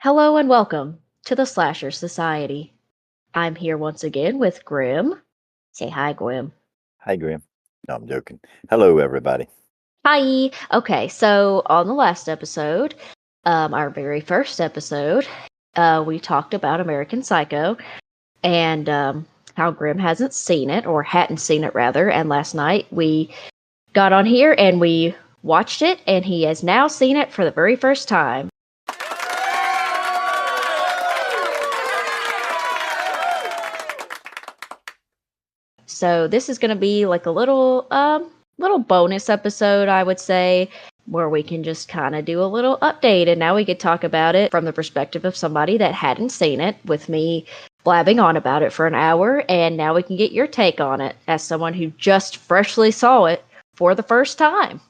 Hello and welcome to the Slasher Society. I'm here once again with Grimm. Say hi, Grimm. Hi, Graham. No, I'm joking. Hello, everybody. Hi. Okay, so on the last episode, our very first episode, we talked about American Psycho and how Grimm hasn't seen it, or hadn't seen it rather. And last night we got on here and we watched it, and he has now seen it for the very first time. So this is going to be like a little bonus episode, I would say, where we can just kind of do a little update, and now we could talk about it from the perspective of somebody that hadn't seen it, with me blabbing on about it for an hour, and now we can get your take on it as someone who just freshly saw it for the first time.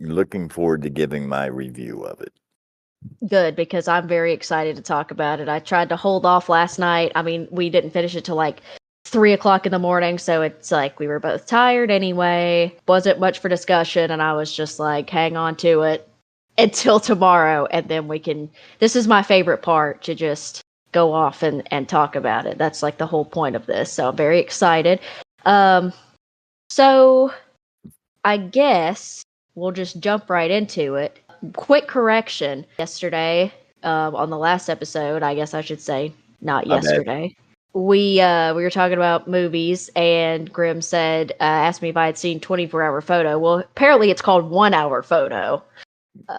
Looking forward to giving my review of it. Good, because I'm very excited to talk about it. I tried to hold off last night. I mean, we didn't finish it till like 3 o'clock in the morning, so it's like we were both tired anyway. Wasn't much for discussion, and I was just like, hang on to it until tomorrow, and then we can. This is my favorite part, to just go off and talk about it. That's like the whole point of this. So I'm very excited. So I guess we'll just jump right into it. Quick correction. Yesterday, on the last episode, I guess I should say, not My bad. yesterday. We were talking about movies, and Grimm said, asked me if I had seen 24-hour photo. Well, apparently it's called 1 hour photo.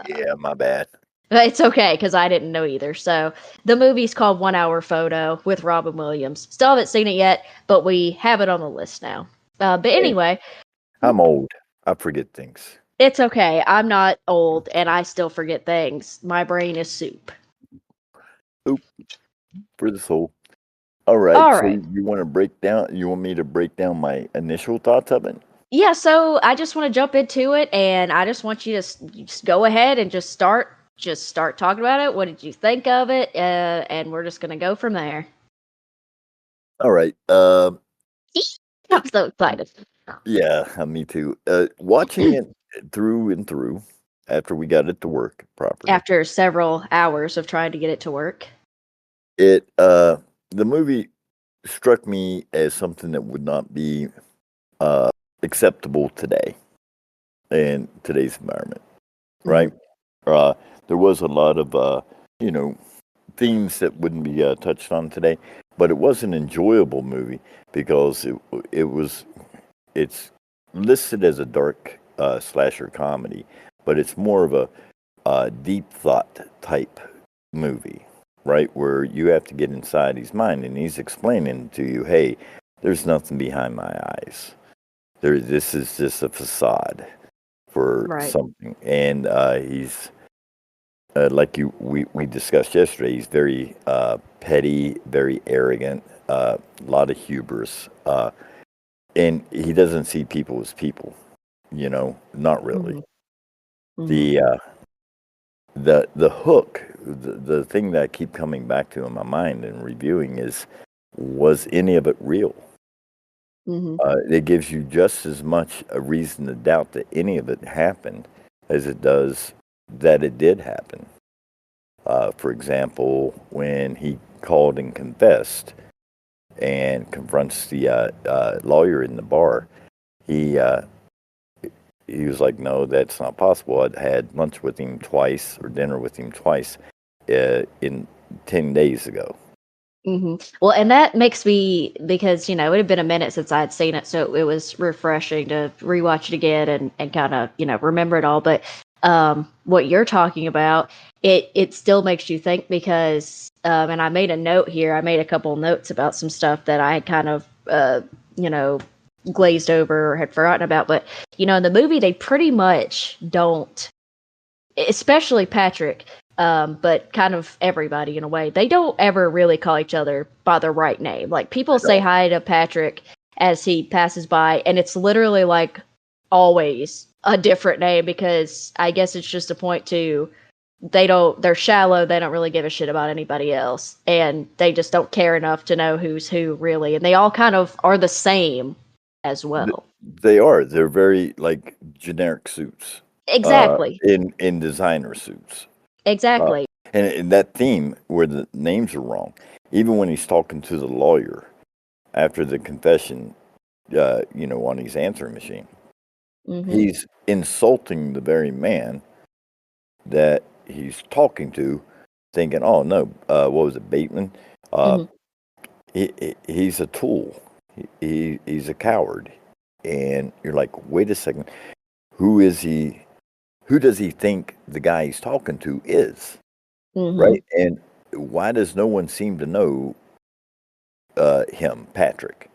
Yeah, my bad. But it's okay, because I didn't know either. So the movie's called 1 hour photo with Robin Williams. Still haven't seen it yet, but we have it on the list now. But anyway, I'm old. I forget things. it's okay. I'm not old, and I still forget things. My brain is soup. Oop, for the soul. All right. All So right. you want to break down? You want me to break down my initial thoughts of it? Yeah, so I just want to jump into it, and I just want you to just go ahead and just start talking about it. What did you think of it? And we're just gonna go from there. All right. I'm so excited. Yeah, me too. Watching it through and through after we got it to work properly. After several hours of trying to get it to work. The movie struck me as something that would not be acceptable today in today's environment, right? There was a lot of themes that wouldn't be touched on today, but it was an enjoyable movie because it's listed as a dark slasher comedy, but it's more of a deep thought type movie, right? Where you have to get inside his mind, and he's explaining to you, hey, there's nothing behind my eyes. This is just a facade for Right. something. And he's, like we discussed yesterday, he's very petty, very arrogant, a lot of hubris. And he doesn't see people as people, not really. Mhm. The hook, the thing that I keep coming back to in my mind and reviewing is, was any of it real? Mhm. It gives you just as much a reason to doubt that any of it happened as it does that it did happen. For example, when he called and confessed and confronts the lawyer in the bar, he was like, no, that's not possible. I'd had lunch with him twice, or dinner with him twice in 10 days ago. Well, and that makes me, because it had been a minute since I had seen it, so it was refreshing to rewatch it again and kind of remember it all. But what you're talking about, it still makes you think, because and I made a note here. I made a couple notes about some stuff that I had kind of glazed over or had forgotten about. But in the movie, they pretty much don't, especially Patrick, but kind of everybody in a way. They don't ever really call each other by their right name. Like, people say hi to Patrick as he passes by, and it's literally like always a different name, because I guess it's just a point to they're shallow, they don't really give a shit about anybody else, and they just don't care enough to know who's who really, and they all kind of are the same as well. They are. They're very like generic suits, Exactly. in designer suits. Uh, Exactly. and that theme where the names are wrong, even when he's talking to the lawyer after the confession, on his answering machine, Mhm. he's insulting the very man that he's talking to, thinking, "Oh no, what was it, Bateman? Uh, Mhm. he's a tool. He's a coward." And you're like, "Wait a second, who is he? Who does he think the guy he's talking to is?" Mhm. Right? And why does no one seem to know him, Patrick?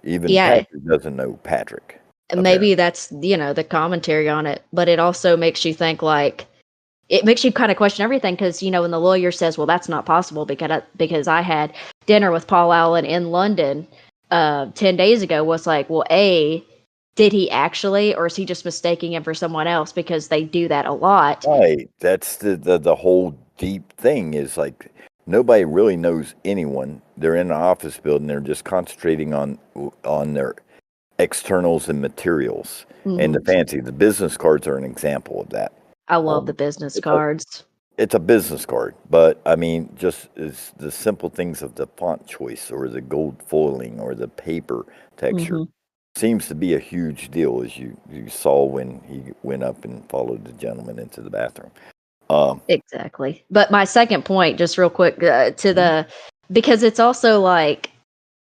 Even Yeah, Patrick doesn't know Patrick, apparently. maybe that's, the commentary on it, but it also makes you think, like, it makes you kind of question everything, because when the lawyer says, well, that's not possible because I had dinner with Paul Allen in London 10 days ago, was like, well, A, did he actually, or is he just mistaking him for someone else, because they do that a lot. Right. That's the whole deep thing is like nobody really knows anyone. They're in an office building. They're just concentrating on their externals and materials and Hmm. the fancy. The business cards are an example of that. I love the Um, business it's a cards. it's a business card, but I mean, just is the simple things of the font choice or the gold foiling or the paper texture Hmm. seems to be a huge deal, as you saw when he went up and followed the gentleman into the bathroom. Um, Exactly. But my second point, just real quick, mhm. because it's also like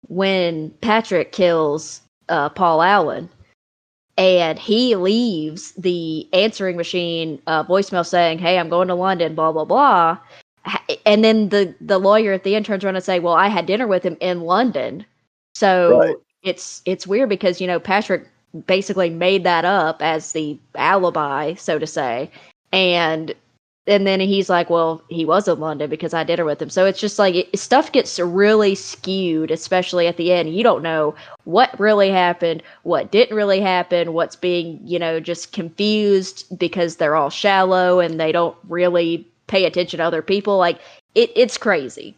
when Patrick kills Paul Allen, and he leaves the answering machine voicemail saying, "Hey, I'm going to London, blah blah blah," and then the lawyer at the end turns around and say, "Well, I had dinner with him in London." Right. So it's weird, because Patrick basically made that up as the alibi, so to say, and then he's like, "Well, he was in London because I dinner with him." So it's just like stuff gets really skewed, especially at the end. You don't know what really happened, what didn't really happen, what's being, just confused because they're all shallow and they don't really pay attention to other people. Like it's crazy.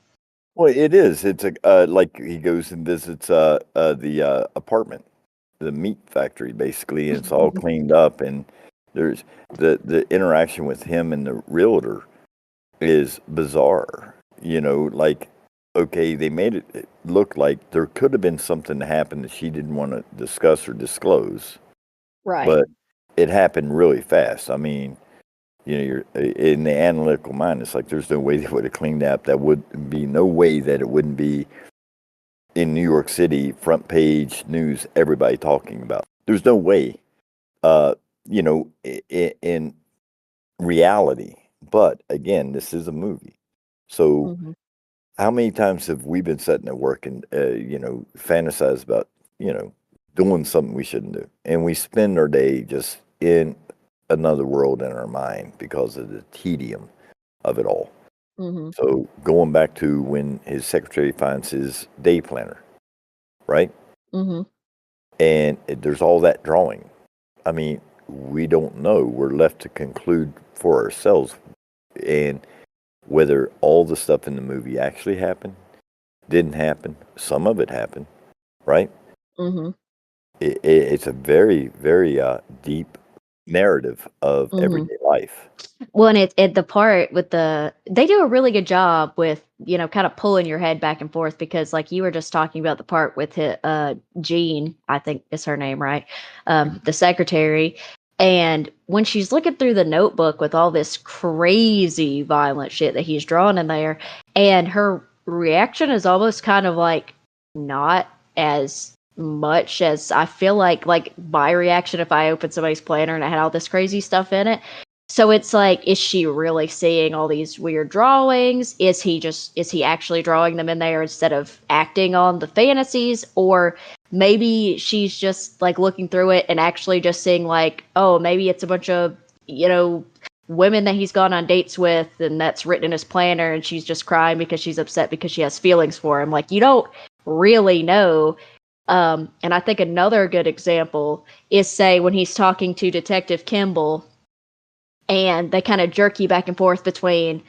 Well, it is. It's a like he goes and visits the apartment, the meat factory, basically, and it's all cleaned up. And there's the interaction with him and the realtor is bizarre. Like, okay, they made it look like there could have been something that happened that she didn't want to discuss or disclose, Right. but it happened really fast. I mean, you're in the analytical mind. It's like there's no way they would have cleaned up. That would be no way that it wouldn't be in New York City front page news. Everybody talking about. There's no way. Uh, in reality. But again, this is a movie. So Hmm. how many times have we been sitting at work and fantasize about doing something we shouldn't do, and we spend our day just in another world in our mind because of the tedium of it all. Hmm. So going back to when his secretary finds his day planner, right? Hmm. And there's all that drawing. I mean, we don't know. We're left to conclude for ourselves, and whether all the stuff in the movie actually happened, didn't happen. Some of it happened, right? Hmm. It's a very, very deep narrative of Hmm. everyday life. Well, and it the part with they do a really good job with, kind of pulling your head back and forth, because like you were just talking about the part with Jean, I think is her name, right? The secretary. And when she's looking through the notebook with all this crazy violent shit that he's drawn in there, and her reaction is almost kind of like not as much as I feel like my reaction if I opened somebody's planner and it had all this crazy stuff in it. So it's like, is she really seeing all these weird drawings? Is he actually drawing them in there instead of acting on the fantasies? Or maybe she's just like looking through it and actually just seeing like, oh, maybe it's a bunch of, women that he's gone on dates with, and that's written in his planner, and she's just crying because she's upset because she has feelings for him. Like, you don't really know. And I think another good example is, say, when he's talking to Detective Kimball, and they kind of jerk you back and forth between,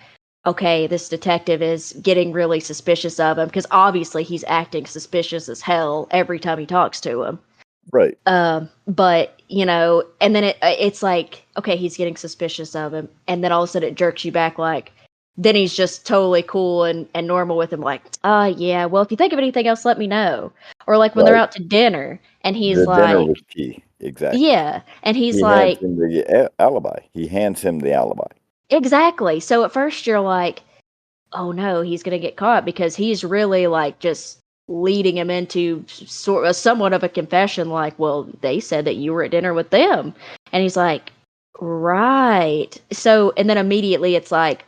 okay, this detective is getting really suspicious of him because obviously he's acting suspicious as hell every time he talks to him. Right. But and then it's like, okay, he's getting suspicious of him, and then all of a sudden it jerks you back, like, then he's just totally cool and normal with him, like, yeah, well, if you think of anything else, let me know. Or like when they're Right. out to dinner, and he's The dinner like, was key. Exactly. yeah, and he's He hands like, him the alibi. He hands him the alibi. exactly. So at first you're like, oh no, he's gonna get caught because he's really like just leading him into somewhat of a confession, like, well, they said that you were at dinner with them, and he's like, right. So, and then immediately it's like,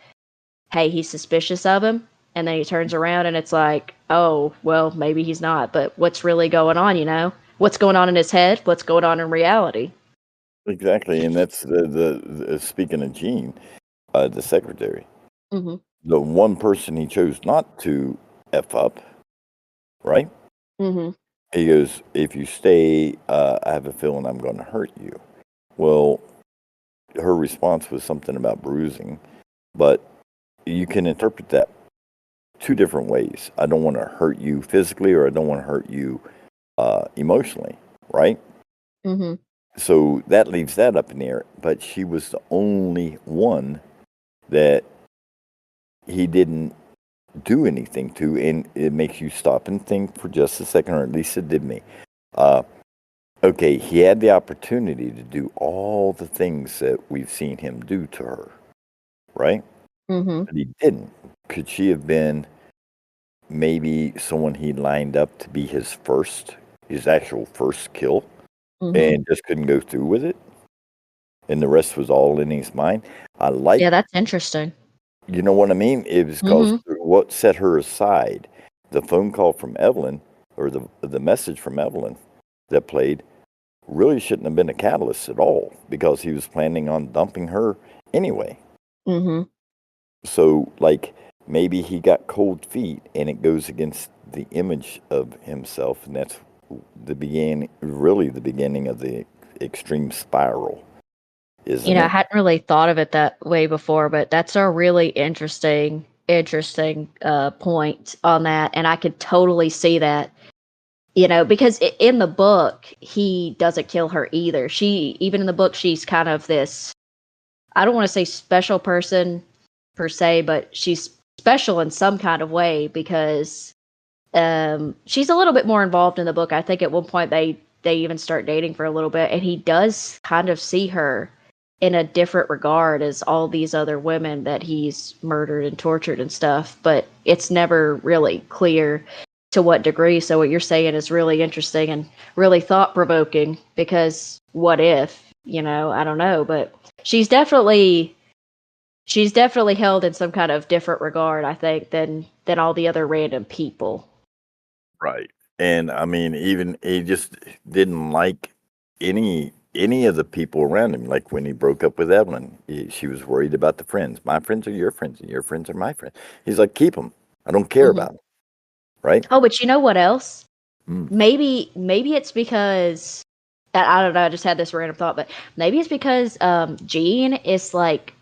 hey, he's suspicious of him, and then he turns around and it's like, oh, well, maybe he's not, but what's really going on? What's going on in his head? What's going on in reality? Exactly, and that's the speaking of Gene, the secretary. Mm-hmm. The one person he chose not to F up, right? Mm-hmm. He goes, if you stay, I have a feeling I'm going to hurt you. Well, her response was something about bruising, but you can interpret that two different ways. I don't want to hurt you physically, or I don't want to hurt you emotionally, right? Mm-hmm. So that leaves that up in the air. But she was the only one that he didn't do anything to, and it makes you stop and think for just a second, or at least it did me. Okay, he had the opportunity to do all the things that we've seen him do to her, right? Mm-hmm. But he didn't. Could she have been maybe someone he lined up to be his actual first kill, Mm-hmm. and just couldn't go through with it? And the rest was all in his mind. I like, Yeah, that's interesting. you know what I mean? It was because Mm-hmm. what set her aside, the phone call from Evelyn, or the message from Evelyn that played, really shouldn't have been a catalyst at all, because he was planning on dumping her anyway. Mm-hmm. So, like, maybe he got cold feet, and it goes against the image of himself, and that's really the beginning of the extreme spiral, isn't I it? hadn't really thought of it that way before, but that's a really interesting point on that, and I could totally see that. Because in the book, he doesn't kill her either. Even in the book, she's kind of this, I don't want to say special person per se, but she's special in some kind of way because she's a little bit more involved in the book. I think at one point they even start dating for a little bit, and he does kind of see her in a different regard as all these other women that he's murdered and tortured and stuff, but it's never really clear to what degree. So what you're saying is really interesting and really thought provoking, because what if, I don't know, but she's definitely she's definitely held in some kind of different regard, I think, than all the other random people. Right. And I mean, even he just didn't like any of the people around him. Like when he broke up with Evelyn, she was worried about the friends. My friends are your friends, and your friends are my friends. He's like, keep them. I don't care Hmm. about them. Right. Oh, but you know what else? Mm. Maybe it's because I don't know. I just had this random thought, but maybe it's because Jean is like,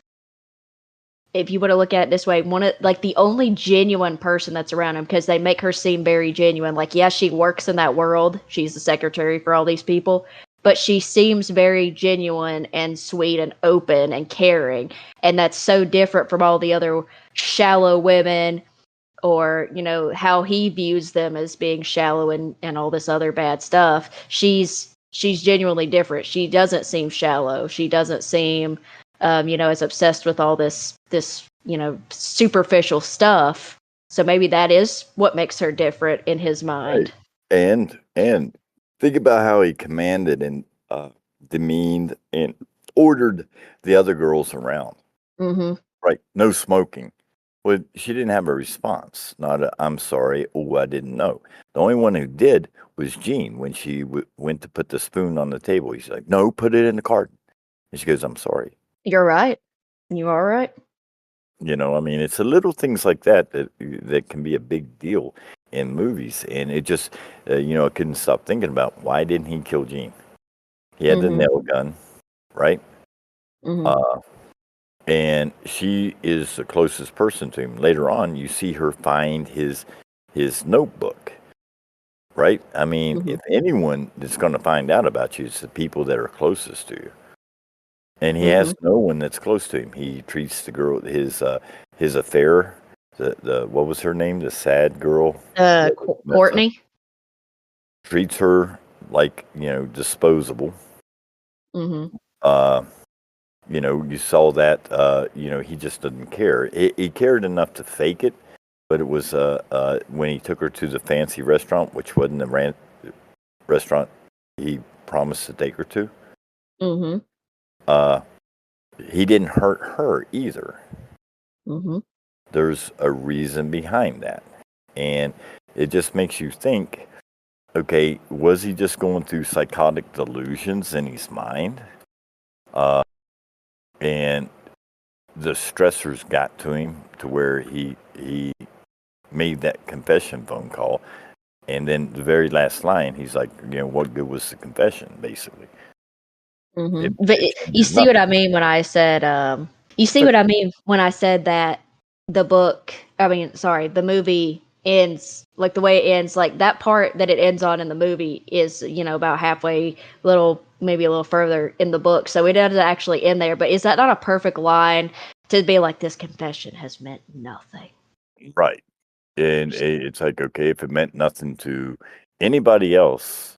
if you want to look at it this way, one of like the only genuine person that's around him, because they make her seem very genuine. Like, yeah, she works in that world. She's the secretary for all these people, but she seems very genuine and sweet and open and caring. And that's so different from all the other shallow women, or how he views them as being shallow and all this other bad stuff. She's genuinely different. She doesn't seem shallow. She doesn't seem as obsessed with all this superficial stuff. So maybe that is what makes her different in his Right. mind. And think about how he commanded and demeaned and ordered the other girls around. Mm-hmm. Right. No smoking. Well, she didn't have a response. Not a, I'm sorry. Oh, I didn't know. The only one who did was Jean when she went to put the spoon on the table. He's like, no, put it in the carton. And she goes, I'm sorry. You're right. You are right. I mean, it's the little things like that that can be a big deal. in movies, and it just I couldn't stop thinking about why didn't he kill Jean? He had the Mhm. nail gun, right? Mhm. Uh, and she is the closest person to him. Later on, you see her find his notebook, right? I mean, Mhm. if anyone is going to find out about you, it's the people that are closest to you. And he has Mhm. no one that's close to him. He treats the girl, his affair, the what was her name, the sad girl, that was messed up, Courtney. treats her like disposable. Mhm. Uh, you saw that. He just doesn't care. He cared enough to fake it, but it was when he took her to the fancy restaurant, which wasn't the restaurant he promised to take her to. Mhm. Uh, he didn't hurt her either. Mhm. There's a reason behind that. And it just makes you think, okay, was he just going through psychotic delusions in his mind? Uh, and the stressors got to him to where he made that confession phone call. And then the very last line, he's like, what good was the confession, basically? Mhm. But It you changes see what nothing. I mean when I said, you see But what I mean when I said that the book, I mean, sorry, the movie ends like the way it ends, like that part that it ends on in the movie is, about halfway, maybe a little further in the book. So it doesn't actually end there. But is that not a perfect line to be like, this confession has meant nothing? right. And it's like, okay, if it meant nothing to anybody else,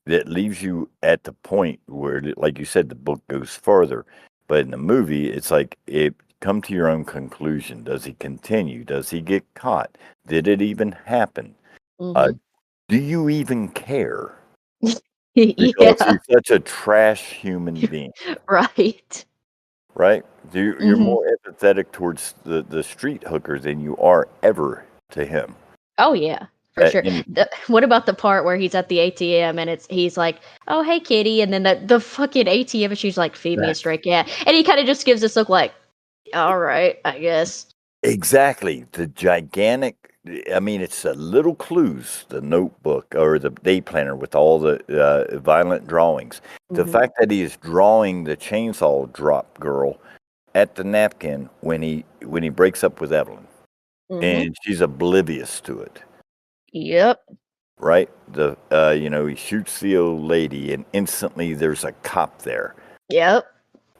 that leaves you at the point where, like you said, the book goes further. But in the movie, it's like it come to your own conclusion. Does he continue? Does he get caught? Did it even happen? Uh, Hmm. do you even care? Because Yeah, he's such a trash human being, right. right? You're Hmm. more empathetic towards the street hooker than you are ever to him Oh yeah, for at sure. any What about the part where he's at the ATM and he's like, "Oh hey kitty," and then the fucking ATM she's like, "Feed me a point. stray cat," and he kind of just gives this look like, "All right, I guess." Exactly. The gigantic, I mean, it's a little clues, the notebook or the day planner with all the violent drawings. The Hmm. fact that he is drawing the chainsaw drop girl at the napkin when he breaks up with Evelyn, Hmm. and she's oblivious to it, Yep. right? He shoots the old lady, and instantly there's a cop there, Yep.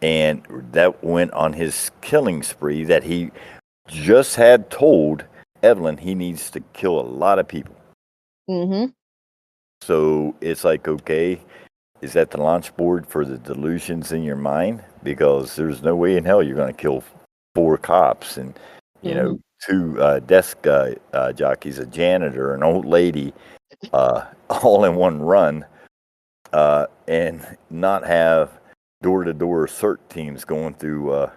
and that went on his killing spree that he just had told Evelyn he needs to kill a lot of people. Hmm. So it's like, okay, is that the launch board for the delusions in your mind? Because there's no way in hell you're going to kill four cops and, Hmm. two desk jockeys, a janitor, an old lady, all in one run, and not have door to door CERT teams going through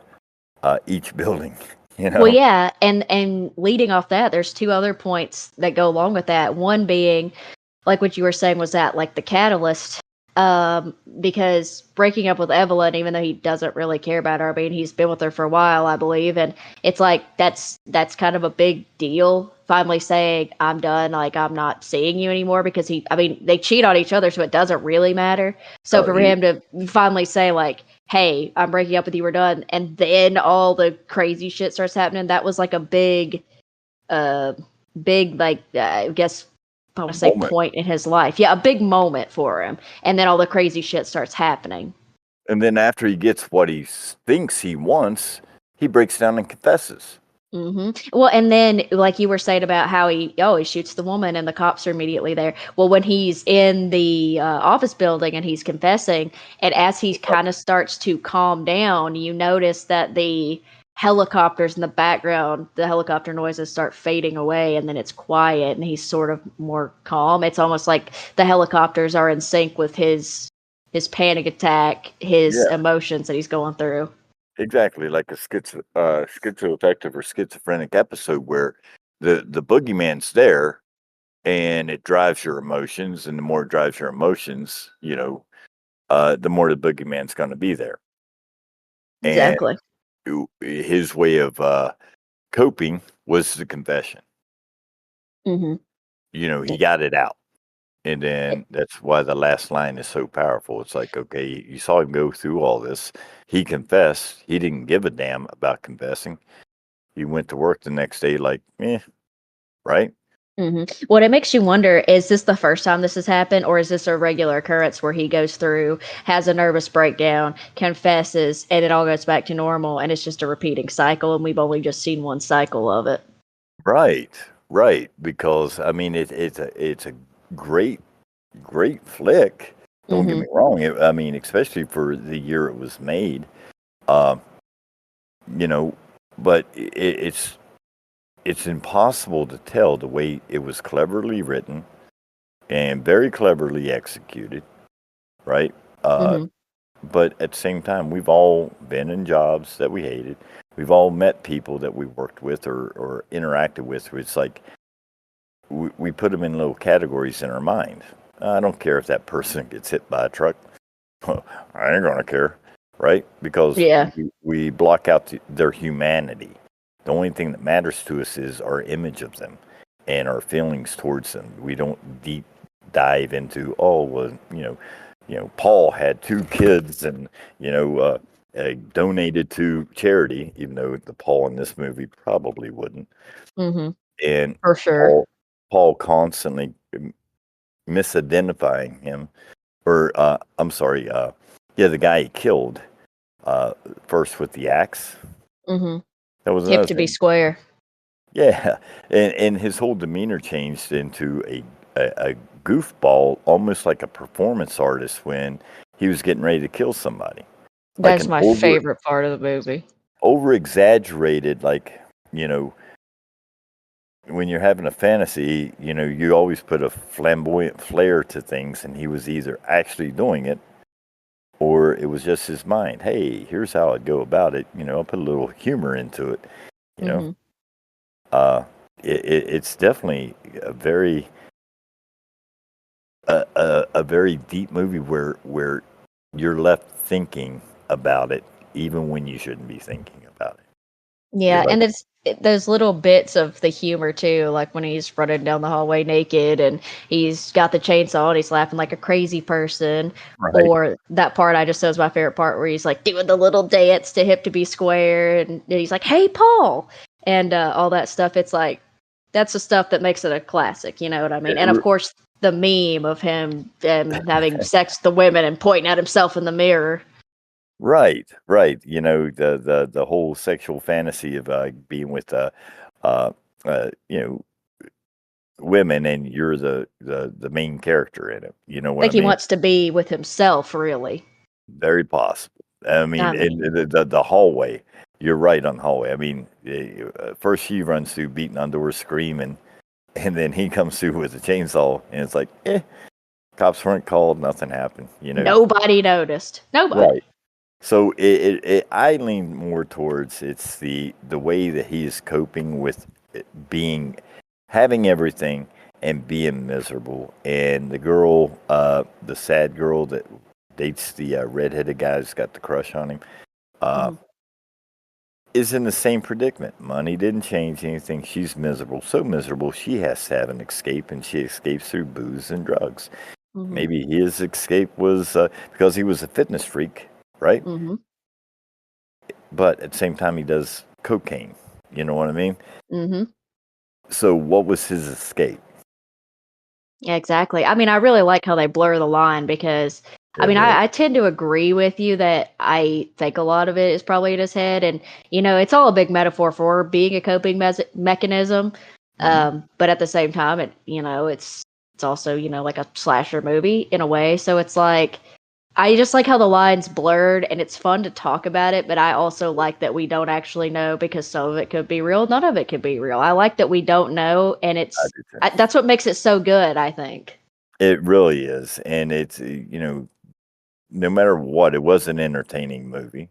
each building, you Well, know? yeah, and leading off that, there's two other points that go along with that. One being, like what you were saying, was that like the catalyst, because breaking up with Evelyn, even though he doesn't really care about her, I mean, he's been with her for a while, I believe, and it's like that's kind of a big deal. Finally saying, I'm done, like I'm not seeing you anymore, because I mean, they cheat on each other, so it doesn't really matter. So Uh, for him to finally say like, hey, I'm breaking up with you, we're done, and then all the crazy shit starts happening, that was like a uh big, like, I guess I want to say moment. point in his life. Yeah, a big moment for him. And then all the crazy shit starts happening. And then after he gets what he thinks he wants, he breaks down and confesses. Well, and then like you were saying about how he shoots the woman and the cops are immediately there. Well, when he's in the office building and he's confessing, and as he kind of starts to calm down, you notice that the helicopters in the background, the helicopter noises start fading away, and then it's quiet, and he's sort of more calm. It's almost like the helicopters are in sync with his panic attack, his Yeah, emotions that he's going through. exactly. Like a schizoaffective or schizophrenic episode where the boogeyman's there and it drives your emotions, and the more it drives your emotions, the more the boogeyman's going to be there. And Exactly. his way of coping was the confession. Hmm. he got it out. And then that's why the last line is so powerful. It's like, okay, you saw him go through all this. He confessed. He didn't give a damn about confessing. He went to work the next day like, right? What it makes you wonder, is this the first time this has happened, or is this a regular occurrence where he goes through, has a nervous breakdown, confesses, and it all goes back to normal, and it's just a repeating cycle, and we've only just seen one cycle of it? Right, right. Because I mean, it's a great flick. Don't get Hmm. me wrong. I mean, especially for the year it was made. Uh, you know, but it's impossible to tell the way it was cleverly written and very cleverly executed, right? Uh, Hmm. but at the same time, we've all been in jobs that we hated. We've all met people that we worked with or interacted with. It's like we put them in little categories in our mind. I don't care if that person gets hit by a truck. I ain't gonna care, right? Because Yeah. we block out their humanity. The only thing that matters to us is our image of them and our feelings towards them. We don't deep dive into, oh, well, Paul had two kids and donated to charity, even though the Paul in this movie probably wouldn't. Hmm. And For sure. Paul constantly misidentifying him, or I'm sorry, yeah, the guy he killed uh, first with the axe. Hmm. That was Hip another to be thing. square. Yeah, and his whole demeanor changed into a goofball, almost like a performance artist when he was getting ready to kill somebody, like That's an my favorite part of the movie. over exaggerated, like you know when you're having a fantasy, you always put a flamboyant flair to things, and he was either actually doing it or it was just his mind. Hey, here's how I'd go about it. I'll put a little humor into it. You know, Hmm. uh, it's definitely a very deep movie where you're left thinking about it, even when you shouldn't be thinking about it. You're Yeah, like, and those little bits of the humor too, like when he's running down the hallway naked and he's got the chainsaw and he's laughing like a crazy person, right, or that part I just said was my favorite part where he's like doing the little dance to Hip to Be Square, and he's like, "Hey, Paul," and all that stuff. It's like that's the stuff that makes it a classic. You know what I mean? And of course, the meme of him having sex with the women and pointing at himself in the mirror. right, right. The whole sexual fantasy of being with uh, uh, you know women, and you're the main character in it. You know what I Like he mean? wants to be with himself, really. Very possible. I mean, I in mean, the hallway. You're right on the hallway. I mean, first she runs through beating on doors, screaming, and then he comes through with a chainsaw, and it's like, cops weren't called, nothing happened. nobody noticed. Nobody. Right. So I lean more towards it's the way that he is coping with being having everything and being miserable, and the girl, the sad girl that dates the redheaded guy who's got the crush on him, uh, Mhm, is in the same predicament. Money didn't change anything. She's miserable, so miserable she has to have an escape, and she escapes through booze and drugs. mhm, Maybe his escape was because he was a fitness freak, right? mhm, But at the same time, he does cocaine. You know what I mean? mhm. So, what was his escape? Yeah, exactly. I mean, I really like how they blur the line because, I It mean, really, I tend to agree with you that I think a lot of it is probably in his head, and it's all a big metaphor for being a coping mechanism. hmm But at the same time, it's also like a slasher movie in a way. So it's like I just like how the lines blurred, and it's fun to talk about it, but I also like that we don't actually know because some of it could be real, none of it could be real. I like that we don't know, and I do too. that's what makes it so good, I think. It really is, and it's no matter what, it was an entertaining movie,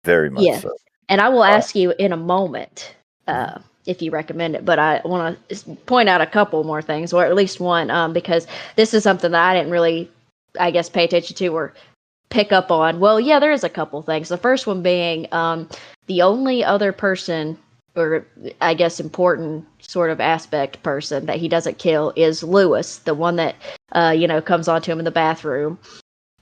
very much Yeah. so. And I will Uh, ask you in a moment mhm. if you recommend it, but I want to point out a couple more things, or at least one, because this is something that I didn't really, I guess, pay attention to or pick up on. Well, yeah, there is a couple things. The first one being the only other person or I guess important sort of aspect person that he doesn't kill is Lewis, the one that comes onto him in the bathroom.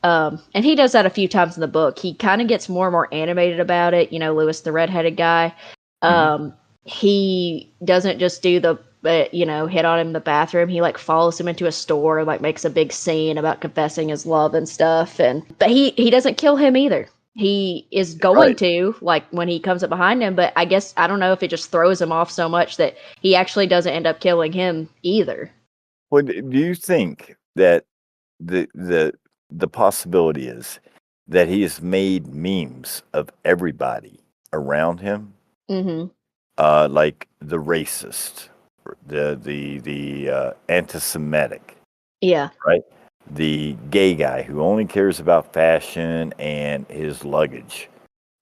And he does that a few times in the book. He kind of gets more and more animated about it. Lewis, the redheaded guy. Mhm. He doesn't just do the hit on him in the bathroom. He like follows him into a store and like makes a big scene about confessing his love and stuff. But he doesn't kill him either. He is going Right. to, like, when he comes up behind him, but I guess I don't know if it just throws him off so much that he actually doesn't end up killing him either. Well, do you think that the possibility is that he has made memes of everybody around him, Mm-hmm. like the racist, the anti-Semitic, Yeah. right? The gay guy who only cares about fashion and his luggage,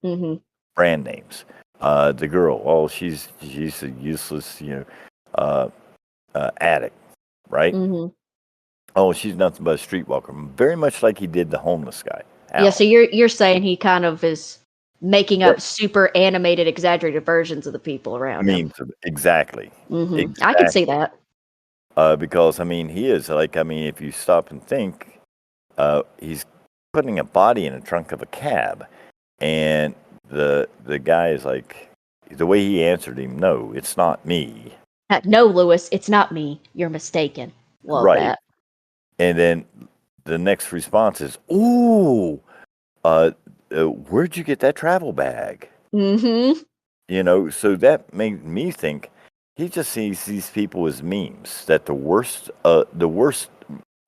Mm-hmm. brand names. The girl, oh, she's a useless, uh, addict, right? Mm-hmm. Oh, she's nothing but a streetwalker. Very much like he did the homeless guy, Yeah, so Al. you're saying he kind of is making Right. up super animated, exaggerated versions of the people around him. Memes, exactly, I could see exactly. that. Because I mean, he is like, I mean, if you stop and think, he's putting a body in the trunk of a cab, and the guy is like, the way he answered him, no, it's not me. No, Lewis, it's not me. You're mistaken. Love Right. that. And then the next response is, ooh, where'd you get that travel bag? Mm-hmm. So that made me think he just sees these people as memes. That the worst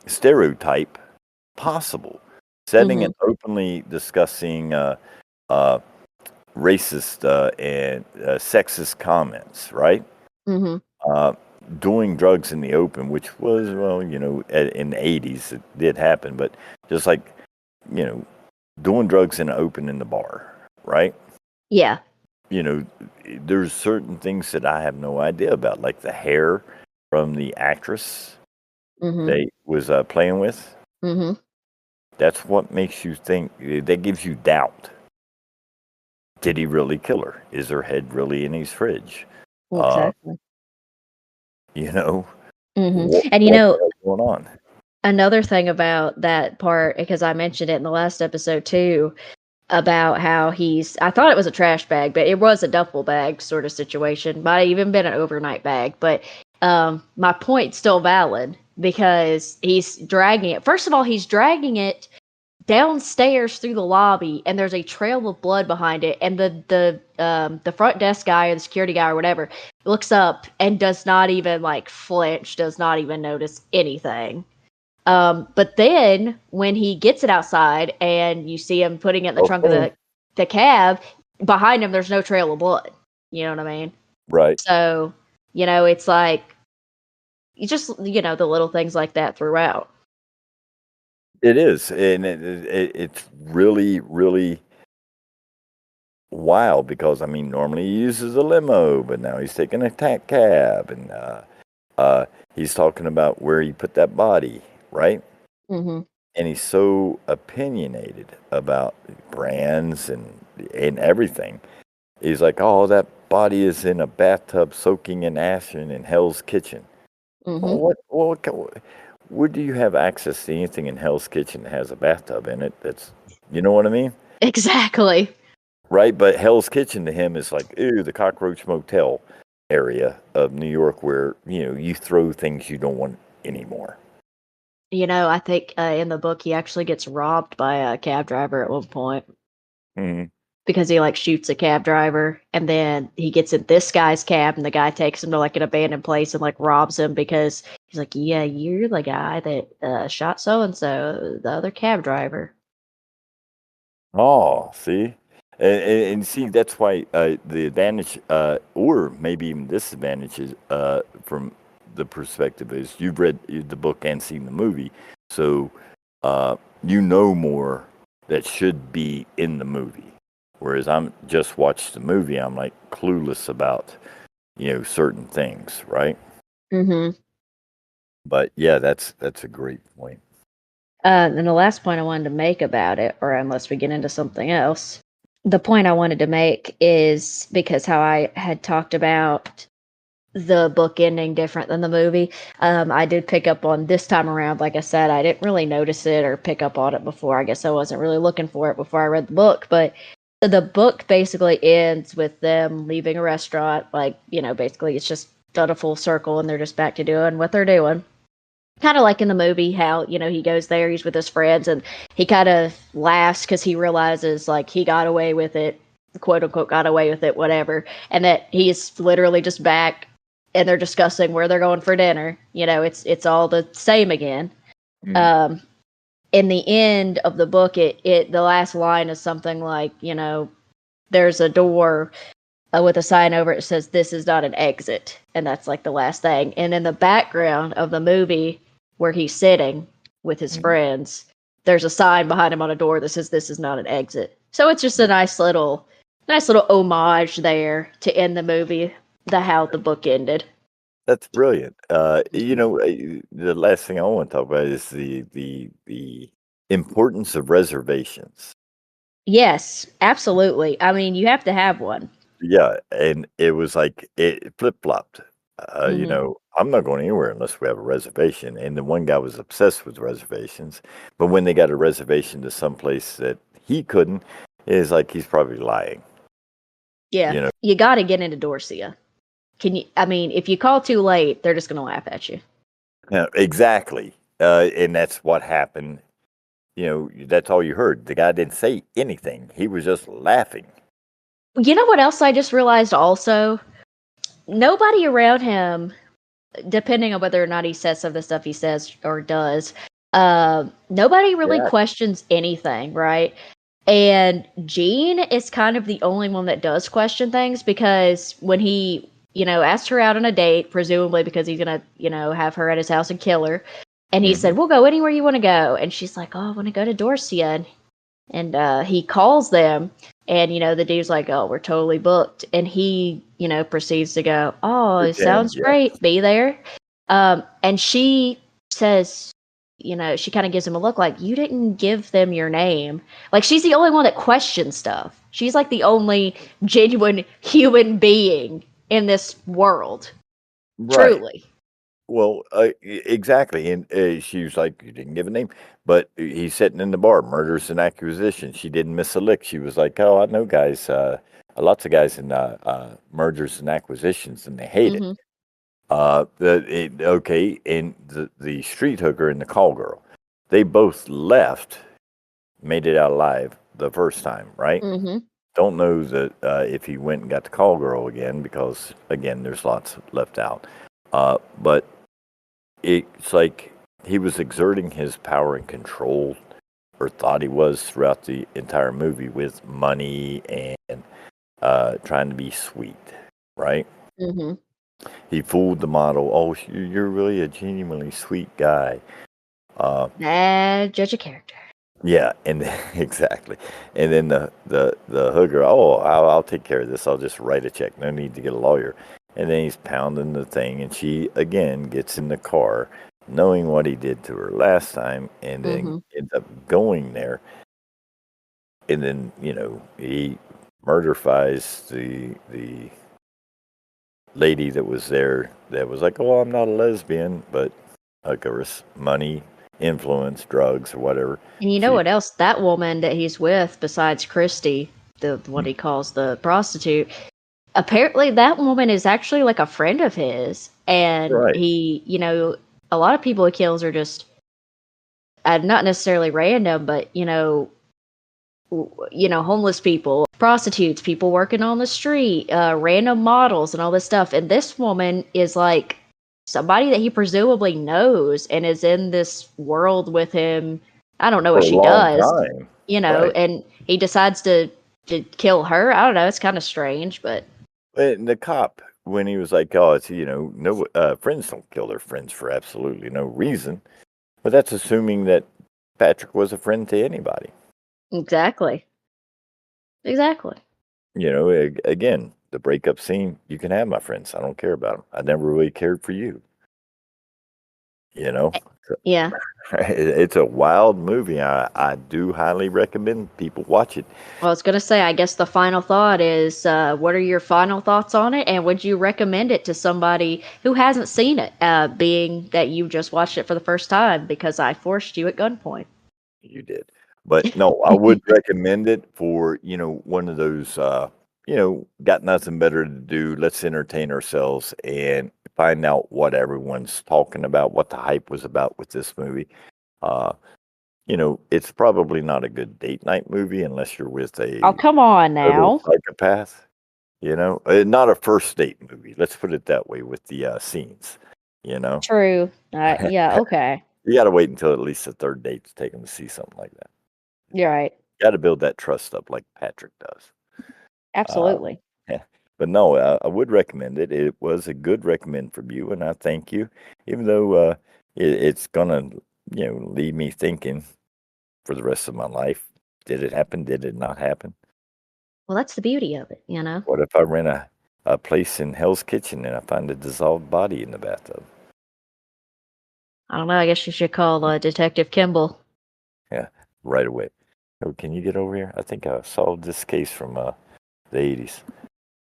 stereotype possible, setting Mm-hmm. and openly discussing uh, racist and sexist comments, right? Mm-hmm. Uh, Doing drugs in the open, which was, well, in the 80s it did happen, but just like, you know, doing drugs in the open in the bar, right? Yeah. you know, there's certain things that I have no idea about, like the hair from the actress Mm-hmm. they was playing with. Mm-hmm. That's what makes you think. That gives you doubt. Did he really kill her? Is her head really in his fridge? Uh, Exactly. you know, Mm-hmm. And what the hell's going on? another thing about that part, because I mentioned it in the last episode too, about how I thought it was a trash bag, but it was a duffel bag sort of situation. Might have even been an overnight bag. But my point's still valid because he's dragging it. First of all, he's dragging it downstairs through the lobby, and there's a trail of blood behind it. And the front desk guy or the security guy or whatever looks up and does not even like flinch, does not even notice anything. But then when he gets it outside and you see him putting it in the trunk of Okay. the cab, behind him there's no trail of blood. You know what I mean? Right. So, it's like you just the little things like that throughout. It is, and it's really, really wild because I mean, normally he uses a limo, but now he's taking a cab, and he's talking about where he put that body, right? Mm-hmm. And he's so opinionated about brands and everything. He's like, "Oh, that body is in a bathtub soaking in acid in Hell's Kitchen." Mm-hmm. Well, where do you have access to anything in Hell's Kitchen that has a bathtub in it? That's, you know what I mean, Exactly. right? But Hell's Kitchen to him is like, ooh, the Cockroach Motel area of New York, where you throw things you don't want anymore. I think in the book he actually gets robbed by a cab driver at one point. Mhm. Because he like shoots a cab driver, and then he gets in this guy's cab, and the guy takes him to like an abandoned place and like robs him because he's like, yeah, you're the guy that shot so and so, the other cab driver. Oh, see? And see, that's why the advantage, or maybe even disadvantage, is from the perspective is you've read the book and seen the movie, so you know more that should be in the movie. Whereas I'm just watched the movie, I'm like clueless about certain things, right? Mm-hmm. But yeah, that's a great point. And the last point I wanted to make about it, or unless we get into something else, the point I wanted to make is because how I had talked about the book ending different than the movie. I did pick up on this time around. Like I said, I didn't really notice it or pick up on it before. I guess I wasn't really looking for it before I read the book. But the book basically ends with them leaving a restaurant. Like, basically it's just done a full circle and they're just back to doing what they're doing. Kind of like in the movie, how, he goes there, he's with his friends, and he kind of laughs because he realizes, like, he got away with it, quote unquote, got away with it, whatever, and that he's literally just back and they're discussing where they're going for dinner. It's all the same again. Mm. In the end of the book, the last line is something like, there's a door with a sign over it that says, "This is not an exit," and that's like the last thing. And in the background of the movie, where he's sitting with his Mm. friends, there's a sign behind him on a door that says, "This is not an exit." So it's just a nice little homage there to end the movie, how the book ended. That's brilliant. Mhm. The last thing I want to talk about is the importance of reservations. Yes, absolutely. I mean, you have to have one. Yeah, and it was like it flip-flopped. Hmm. I'm not going anywhere unless we have a reservation. And the one guy was obsessed with reservations, but when they got a reservation to some place that he couldn't, it's like he's probably lying. Yeah, You know, you got to get into Dorsia. Can you? I mean, if you call too late, they're just gonna laugh at you. yeah, exactly. And that's what happened. That's all you heard. The guy didn't say anything. He was just laughing. You know what else I just realized also? Nobody around him, depending on whether or not he says some of the stuff he says or does, nobody really Yeah. questions anything, right? And Gene is kind of the only one that does question things because when he, asked her out on a date, presumably because he's gonna, have her at his house and kill her, and he Hmm. said, "We'll go anywhere you want to go," and she's like, "Oh, I want to go to Dorsia," and he calls them, and the dude's like, "Oh, we're totally booked," and he proceeds to go, "Oh, it Pretend, sounds yeah. great, be there." And she says, she kind of gives him a look like, "You didn't give them your name." Like, she's the only one that questions stuff. She's like the only genuine human being in this world, Right. truly. Well, exactly. And she was like, "You didn't give a name," but he's sitting in the bar, murders and acquisitions. She didn't miss a lick. She was like, "Oh, I know guys, lots of guys in mergers and acquisitions, and they hate it." Hmm. Okay, and the street hooker and the call girl, they both left, made it out alive the first time, right? Hmm. Don't know that if he went and got the call girl again, because again, there's lots left out. But it's like he was exerting his power and control, or thought he was, throughout the entire movie with money and trying to be sweet, right? Hmm. He fooled the model. Oh, you're really a genuinely sweet guy. Uh, Bad judge of character. yeah, and exactly. And then the hooker, oh, I'll take care of this. I'll just write a check. No need to get a lawyer. And then he's pounding the thing, and she again gets in the car, knowing what he did to her last time, and then Hmm. ends up going there. And then he murderfies the lady that was there. That was like, oh, I'm not a lesbian, but of course, money, influence, drugs, or whatever. And you know She what else? That woman that he's with, besides Christy, the what he calls the prostitute, apparently that woman is actually like a friend of his. And right. he, a lot of people he kills are just not necessarily random, but homeless people, prostitutes, people working on the street, random models, and all this stuff. And this woman is like somebody that he presumably knows and is in this world with him. I don't know For what a she long does, time. Right. and he decides to kill her. I don't know. It's kind of strange, but And the cop, when he was like, oh, it's, no, friends don't kill their friends for absolutely no reason. But that's assuming that Patrick was a friend to anybody. exactly, exactly. Again, the breakup scene, you can have my friends. I don't care about them. I never really cared for you, you know? Yeah. It's a wild movie. I do highly recommend people watch it. Well, I was gonna say, I guess the final thought is, what are your final thoughts on it, and would you recommend it to somebody who hasn't seen it, being that you just watched it for the first time because I forced you at gunpoint? You did. But no, I would recommend it for, one of those, got nothing better to do. Let's entertain ourselves and find out what everyone's talking about, what the hype was about with this movie. Uh, it's probably not a good date night movie unless you're with Oh, a come on total now. psychopath, not a first date movie. Let's put it that way with the scenes, you know. True. Yeah, okay. You got to wait until at least the third date to take them to see something like that. You're right. Got to build that trust up like Patrick does. Uh, Absolutely. yeah. But no, I would recommend it. It was a good recommend from you, and I thank you. Even though it's gonna, leave me thinking for the rest of my life. Did it happen? Did it not happen? Well, that's the beauty of it, you know? What if I rent a place in Hell's Kitchen and I find a dissolved body in the bathtub? I don't know, I guess you should call, Detective Kimball. Yeah, right away. Oh, can you get over here? I think I solved this case from the 80s.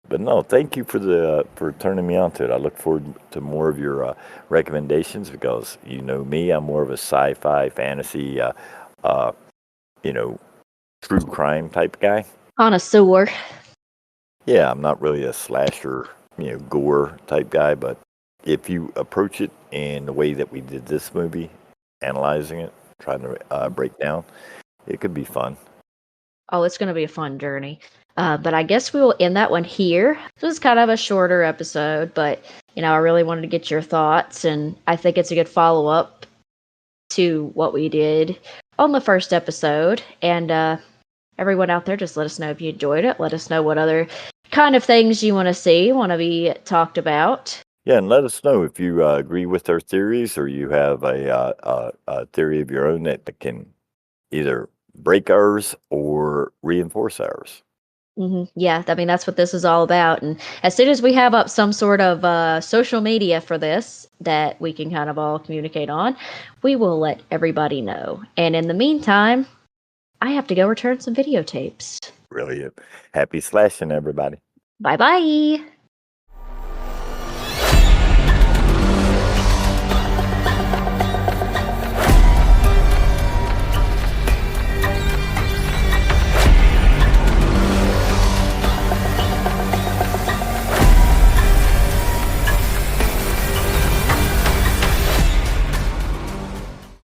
But no, thank you for turning me on to it. I look forward to more of your recommendations because you know me, I'm more of a sci-fi, fantasy, uh, you know, true crime type guy. Connoisseur. Yeah, I'm not really a slasher, gore type guy. But if you approach it in the way that we did this movie, analyzing it, trying to break down, it could be fun. Oh, it's gonna be a fun journey. But I guess we will end that one here. This was kind of a shorter episode, but I really wanted to get your thoughts, and I think it's a good follow up to what we did on the first episode. And everyone out there, just let us know if you enjoyed it. Let us know what other kind of things you want to see, want to be talked about. Yeah, and let us know if you agree with our theories or you have a theory of your own that can either break ours or reinforce ours. Yeah, I mean, that's what this is all about. And as soon as we have up some sort of social media for this that we can kind of all communicate on, we will let everybody know. And in the meantime, I have to go return some videotapes. Brilliant. Happy slashing, everybody. Bye bye.